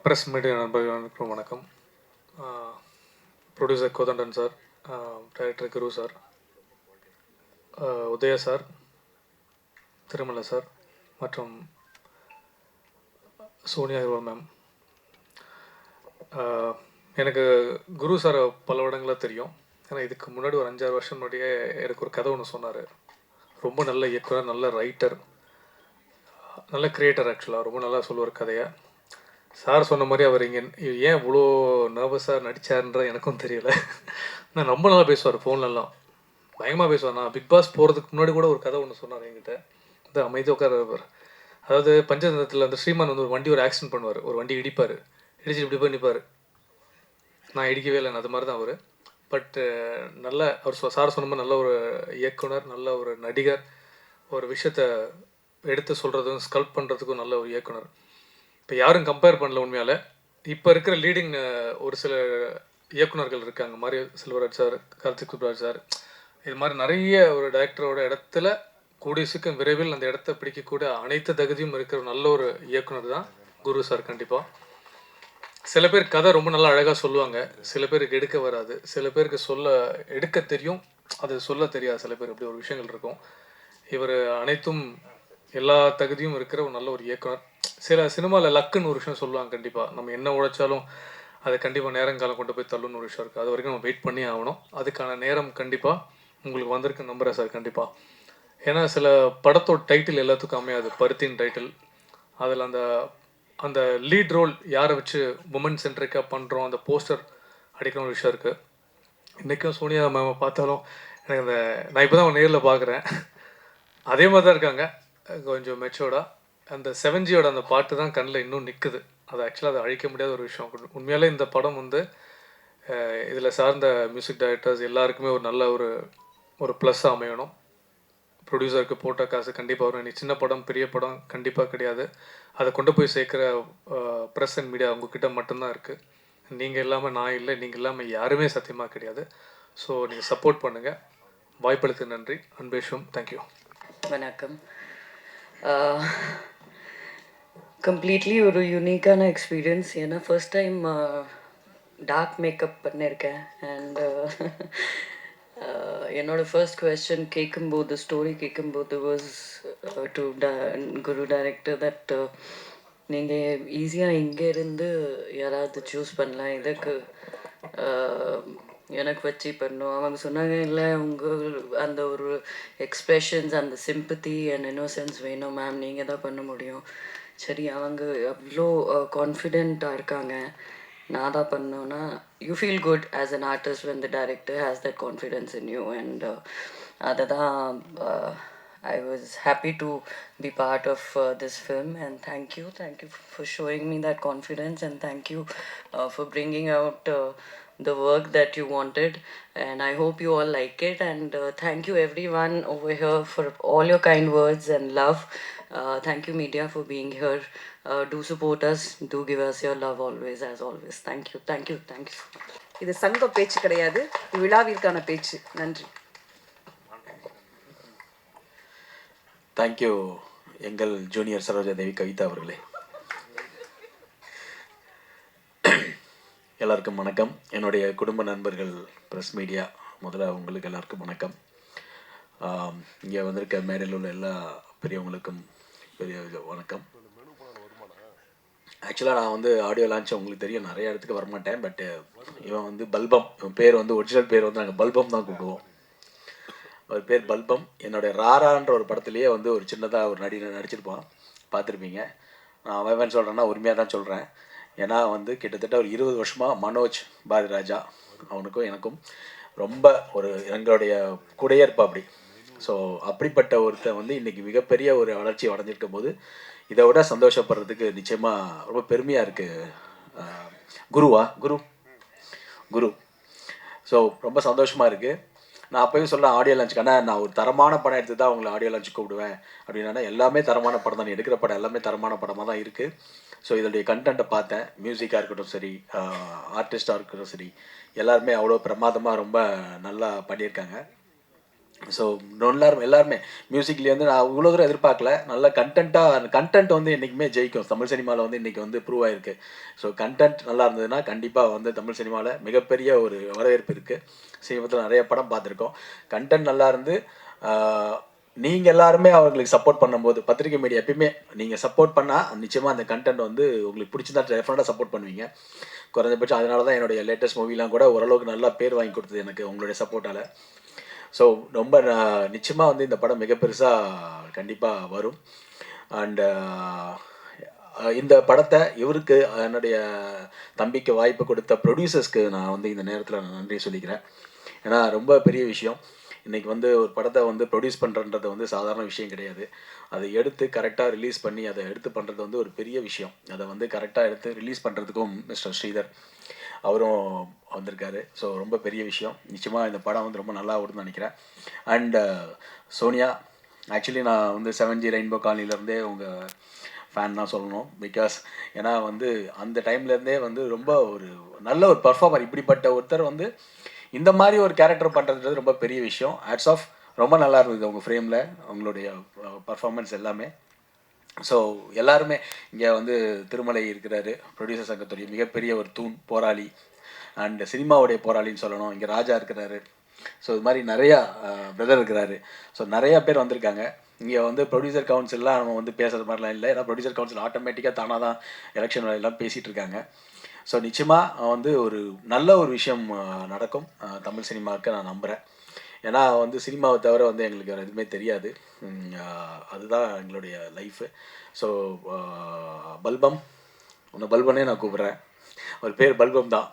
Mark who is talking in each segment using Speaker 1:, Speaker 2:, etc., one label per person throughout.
Speaker 1: Press media நண்பர்களுக்கு வணக்கம். Producer Kothandan sir, director Guru sir, Udhaya sir, Thirumalai sir மற்றும் சோனியா மேம். எனக்கு குரு சாரை பல இடங்களாக தெரியும். ஏன்னா இதுக்கு முன்னாடி ஒரு 5-6 வருஷம் முன்னாடியே எனக்கு ஒரு கதை ஒன்று சொன்னார். ரொம்ப நல்ல இயக்குனர், நல்ல ரைட்டர், நல்ல கிரியேட்டர். ஆக்சுவலாக ரொம்ப நல்லா சொல்லுவார் கதையை. சார் சொன்ன மாதிரி அவர் இங்கே ஏன் இவ்வளோ நர்வஸாக நடித்தார்ன்ற எனக்கும் தெரியல. நான் ரொம்ப நல்லா பேசுவார், ஃபோன்லலாம் பயங்கரமாக பேசுவார். நான் பிக் பாஸ் போகிறதுக்கு முன்னாடி கூட ஒரு கதை ஒன்று சொன்னார் என்கிட்ட. அது அமைதியாக உட்கார். அதாவது பஞ்சதந்திரத்தில் அந்த ஸ்ரீமான் வந்து ஒரு ஆக்சிடென்ட் பண்ணுவார், ஒரு வண்டி இடிப்பார், இடிச்சு இப்படி போய் நிற்பார். நான் இடிக்கவே இல்லை, அது மாதிரி தான் அவர். பட்டு நல்ல அவர் சார் சொன்ன மாதிரி நல்ல ஒரு இயக்குனர், நல்ல ஒரு நடிகர், ஒரு விஷயத்த எடுத்து சொல்கிறதும் ஸ்கல்ப் பண்ணுறதுக்கும் நல்ல ஒரு இயக்குனர். இப்போ யாரும் கம்பேர் பண்ணல உண்மையால். இப்போ இருக்கிற லீடிங் ஒரு சில இயக்குனர்கள் இருக்காங்க, மாதிரி செல்வராஜ் சார், கார்த்திக் சுப்ராஜ் சார், இது மாதிரி நிறைய ஒரு டைரக்டரோட இடத்துல கூடிய சீக்கிரம் விரைவில் அந்த இடத்த பிடிக்கக்கூடிய அனைத்து தகுதியும் இருக்கிற நல்ல ஒரு இயக்குனர் தான் குரு சார். கண்டிப்பாக சில பேர் கதை ரொம்ப நல்லா அழகாக சொல்லுவாங்க, சில பேருக்கு எடுக்க வராது, சில பேருக்கு எடுக்க தெரியும், அது சொல்ல தெரியாது. சில பேர் இப்படி ஒரு விஷயங்கள் இருக்கும். இவர் அனைத்தும் எல்லா தகுதியும் இருக்கிற ஒரு நல்ல ஒரு இயக்குனர். சில சினிமாவில் லக்குன்னு ஒரு விஷயம் சொல்லுவாங்க. கண்டிப்பாக நம்ம என்ன உழைச்சாலும் அது கண்டிப்பாக நேரங்காலம் கொண்டு போய் தள்ளுன்னு ஒரு விஷயம் இருக்குது. அது வரைக்கும் நம்ம வெயிட் பண்ணி ஆகணும். அதுக்கான நேரம் கண்டிப்பாக உங்களுக்கு வந்திருக்கு நம்புகிறேன் சார். கண்டிப்பாக ஏன்னா சில படத்தோட டைட்டில் எல்லாத்துக்கும் அமையாது. பருத்தின் டைட்டில், அதில் அந்த அந்த லீட் ரோல் யாரை வச்சு உமன் சென்ட்ரிக்காக பண்ணுறோம், அந்த போஸ்டர் அடிக்கிற ஒரு விஷயம் இருக்குது. இன்றைக்கும் சோனியா மேமை பார்த்தாலும் எனக்கு அந்த நான் இப்போ தான் நேரில் பார்க்குறேன், அதே மாதிரி தான் இருக்காங்க, கொஞ்சம் மெச்சோர்டாக. அந்த 7Gயோட அந்த பாட்டு தான் கண்ணில் இன்னும் நிற்குது. அது ஆக்சுவலாக அதை அழிக்க முடியாத ஒரு விஷயம். உண்மையாலே இந்த படம் வந்து இதில் சார்ந்த மியூசிக் டைரக்டர்ஸ் எல்லாருக்குமே ஒரு நல்ல ஒரு ப்ளஸ்ஸாக அமையணும். ப்ரொடியூசருக்கு போட்ட காசு கண்டிப்பாக வரும். இன்னைக்கு சின்ன படம் பெரிய படம் கண்டிப்பாக கிடையாது. அதை கொண்டு போய் சேர்க்குற ப்ரெஸ் அண்ட் மீடியா உங்ககிட்ட மட்டும்தான் இருக்குது. நீங்கள் இல்லாமல் நான் இல்லை, நீங்கள் இல்லாமல் யாருமே சத்தியமாக கிடையாது. ஸோ நீங்கள் சப்போர்ட் பண்ணுங்கள். வாய்ப்பளித்து நன்றி. அன்பேஷும். தேங்க்யூ.
Speaker 2: வணக்கம். கம்ப்ளீட்லி ஒரு யூனிக்கான எக்ஸ்பீரியன்ஸ். ஏன்னா ஃபர்ஸ்ட் டைம் டார்க் மேக்கப் பண்ணியிருக்கேன். அண்ட் என்னோடய ஃபர்ஸ்ட் கொஸ்டின் கேட்கும்போது, ஸ்டோரி கேட்கும்போது was to Guru director that நீங்கள் ஈஸியாக இங்கேருந்து யாராவது சூஸ் பண்ணலாம், இதுக்கு எனக்கு வச்சு பண்ணும். அவங்க சொன்னாங்க, இல்லை உங்கள் அந்த ஒரு எக்ஸ்ப்ரெஷன்ஸ், அந்த சிம்பத்தி அண்ட் இன்னோசன்ஸ் வேணும் மேம், நீங்கள் தான் பண்ண முடியும். சரி, அவங்க அவ்வளோ கான்ஃபிடெண்ட்டாக இருக்காங்க, நான் தான் பண்ணோன்னா you feel good as an artist when the director has that confidence in you. And அதை தான் I was happy to be part of this film, and thank you for showing me that confidence, and thank you for bringing out the work that you wanted, and I hope you all like it. And thank you everyone over here for all your kind words and love. Thank you media for being here. Do support us, do give us your love always, as always. Thank you so much.
Speaker 3: இது சங்க பேச்சு கிடையாது, விழாவிற்கான பேச்சு. நன்றி.
Speaker 4: Thank you எங்கள் junior Saroja Devi Kavitha அவர்களே. எல்லாருக்கும் வணக்கம். என்னுடைய குடும்ப நண்பர்கள், ப்ரெஸ் மீடியா, முதல்ல உங்களுக்கு எல்லாருக்கும் வணக்கம். இங்கே வந்திருக்க மேடையில் உள்ள எல்லா பெரியவங்களுக்கும் பெரிய வணக்கம். ஆக்சுவலாக நான் வந்து ஆடியோ லான்ச் உங்களுக்கு தெரியும், நிறைய இடத்துக்கு வரமாட்டேன். பட்டு இவன் வந்து பல்பம், இவன் பேர் வந்து ஒரிஜினல் பேர் வந்து நாங்கள் பல்பம் தான் கூப்பிடுவோம். அவர் பேர் பல்பம். என்னுடைய ராரான்ற ஒரு படத்துலேயே வந்து ஒரு சின்னதாக ஒரு நடிச்சிருப்பான், பார்த்துருப்பீங்க. நான் அவன் சொல்கிறேன்னா உரிமையாக தான் சொல்கிறேன். ஏன்னா வந்து கிட்டத்தட்ட ஒரு 20 வருஷமாக மனோஜ் பாரதிராஜா அவனுக்கும் எனக்கும் ரொம்ப ஒரு எங்களுடைய கூடையே இருப்பா அப்படி. ஸோ அப்படிப்பட்ட ஒருத்தர் வந்து இன்றைக்கி மிகப்பெரிய ஒரு வளர்ச்சி அடைஞ்சிருக்கும் போது இதை விட சந்தோஷப்படுறதுக்கு நிச்சயமாக ரொம்ப பெருமையாக இருக்குது. குரு ஸோ ரொம்ப சந்தோஷமாக இருக்குது. நான் அப்போயும் சொல்ல ஆடியோ லான்ச்சுக்கு, ஆனால் நான் ஒரு தரமான படம் எடுத்து தான் அவங்களை ஆடியோ லான்ச்சு கூப்பிடுவேன் அப்படின்னா, எல்லாமே தரமான படம் தான், எடுக்கிற படம் எல்லாமே தரமான படமாக தான் இருக்குது. ஸோ இதனுடைய கண்டென்ட்டை பார்த்தேன். மியூசிக்காக இருக்கட்டும் சரி, ஆர்டிஸ்டாக இருக்கட்டும் சரி, எல்லாருமே அவ்வளோ பிரமாதமாக ரொம்ப நல்லா பண்ணியிருக்காங்க. ஸோ எல்லாருமே மியூசிக்லேருந்து நான் இவ்வளோ தூரம் எதிர்பார்க்கல. நல்ல கண்டென்ட் வந்து என்றைக்குமே ஜெயிக்கும். தமிழ் சினிமாவில் வந்து இன்றைக்கி வந்து ப்ரூவ் ஆயிருக்கு. ஸோ கண்டென்ட் நல்லா இருந்ததுன்னா கண்டிப்பாக வந்து தமிழ் சினிமாவில் மிகப்பெரிய ஒரு வரவேற்பு இருக்குது. சமீபத்தில் நிறைய படம் பார்த்துருக்கோம். கண்டென்ட் நல்லா இருந்து நீங்கள் எல்லாருமே அவங்களுக்கு சப்போர்ட் பண்ணும்போது, பத்திரிகை மீடியா எப்பயுமே நீங்கள் சப்போர்ட் பண்ணால் நிச்சயமாக அந்த கண்டென்ட் வந்து உங்களுக்கு பிடிச்சிருந்தா டெஃபினட்டாக சப்போர்ட் பண்ணுவீங்க. குறைஞ்சபட்சம் அதனால தான் என்னுடைய லேட்டஸ்ட் மூவிலாம் கூட ஓரளவுக்கு நல்லா பேர் வாங்கி கொடுத்தது எனக்கு உங்களுடைய சப்போர்ட்டால். ஸோ ரொம்ப நிச்சயமாக வந்து இந்த படம் மிக பெருசாக கண்டிப்பாக வரும். அண்டு இந்த படத்தை இவருக்கு என்னுடைய தம்பிக்கு வாய்ப்பு கொடுத்த ப்ரொடியூசர்ஸ்க்கு நான் வந்து இந்த நேரத்தில் நான் நன்றி சொல்லிக்கிறேன். ஏன்னா ரொம்ப பெரிய விஷயம். இன்றைக்கி வந்து ஒரு படத்தை வந்து ப்ரொடியூஸ் பண்ணுறன்றது வந்து சாதாரண விஷயம் கிடையாது. அதை எடுத்து கரெக்டாக ரிலீஸ் பண்ணி அதை எடுத்து பண்ணுறது வந்து ஒரு பெரிய விஷயம். அதை வந்து கரெக்டாக எடுத்து ரிலீஸ் பண்ணுறதுக்கும் மிஸ்டர் ஸ்ரீதர் அவரும் வந்திருக்காரு. ஸோ ரொம்ப பெரிய விஷயம். நிச்சயமாக இந்த படம் வந்து ரொம்ப நல்லா ஓடுன்னு நினைக்கிறேன். அண்டு சோனியா, ஆக்சுவலி நான் வந்து 7G ரெயின்போ காலனிலேருந்தே உங்கள் ஃபேன் தான் சொல்லணும். பிகாஸ் ஏன்னா வந்து அந்த டைம்லேருந்தே வந்து ரொம்ப ஒரு நல்ல ஒரு பர்ஃபார்மர். இப்படிப்பட்ட ஒருத்தர் வந்து இந்த மாதிரி ஒரு கேரக்டர் பண்ணுறதுன்றது ரொம்ப பெரிய விஷயம். Hats off. ரொம்ப நல்லா இருந்தது உங்கள் ஃப்ரேமில் உங்களுடைய பர்ஃபார்மன்ஸ் எல்லாமே. ஸோ எல்லாருமே இங்கே வந்து திருமலை இருக்கிறாரு, ப்ரொடியூசர் சங்கத்துடைய மிகப்பெரிய ஒரு தூண், போராளி, அண்ட் சினிமாவுடைய போராளின்னு சொல்லணும். இங்கே ராஜா இருக்கிறாரு. ஸோ இது மாதிரி நிறையா பிரதர் இருக்கிறாரு. ஸோ நிறையா பேர் வந்திருக்காங்க. இங்கே வந்து ப்ரொடியூசர் கவுன்சில்லாம் நம்ம வந்து பேசுகிற மாதிரிலாம் இல்லை. ஏன்னா ப்ரொடியூசர் கவுன்சில் ஆட்டோமேட்டிக்காக தானாக தான் எலெக்ஷன் எல்லாம் பேசிகிட்டு இருக்காங்க. ஸோ நிச்சயமாக வந்து ஒரு நல்ல ஒரு விஷயம் நடக்கும் தமிழ் சினிமாவுக்கு நான் நம்புகிறேன். ஏன்னா வந்து சினிமாவை தவிர வந்து எங்களுக்கு வேறு எதுவுமே தெரியாது. அதுதான் எங்களுடைய லைஃபு. ஸோ பல்பம், உன்னை பல்பனே நான் கூப்பிட்றேன். ஒரு பேர் பல்பம் தான்.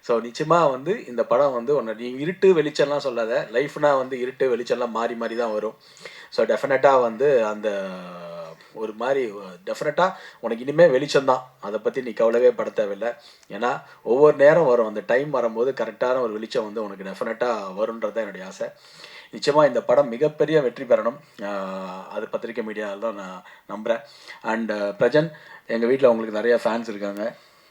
Speaker 4: ஸோ நிச்சயமாக வந்து இந்த படம் வந்து நீ இருட்டு வெளிச்சம்லாம் சொல்லாத. லைஃப்னா வந்து இருட்டு வெளிச்சம்லாம் மாறி மாறி தான் வரும். ஸோ டெஃபினட்டாக வந்து அந்த ஒரு மாதிரி டெஃபினட்டாக உனக்கு இனிமேல் வெளிச்சம்தான். அதை பற்றி நீ கவலைவே பட தேவையில்லை. ஏன்னா ஒவ்வொரு நேரம் வரும். அந்த டைம் வரும்போது கரெக்டான ஒரு வெளிச்சம் வந்து உனக்கு டெஃபினட்டாக வரும்ன்றது தான் என்னுடைய ஆசை. நிச்சயமாக இந்த படம் மிகப்பெரிய வெற்றி பெறணும். அது பத்திரிக்கை மீடியாவில் தான் நான் நம்புகிறேன். அண்டு பிரஜன், எங்கள் வீட்டில் உங்களுக்கு நிறையா ஃபேன்ஸ் இருக்காங்க.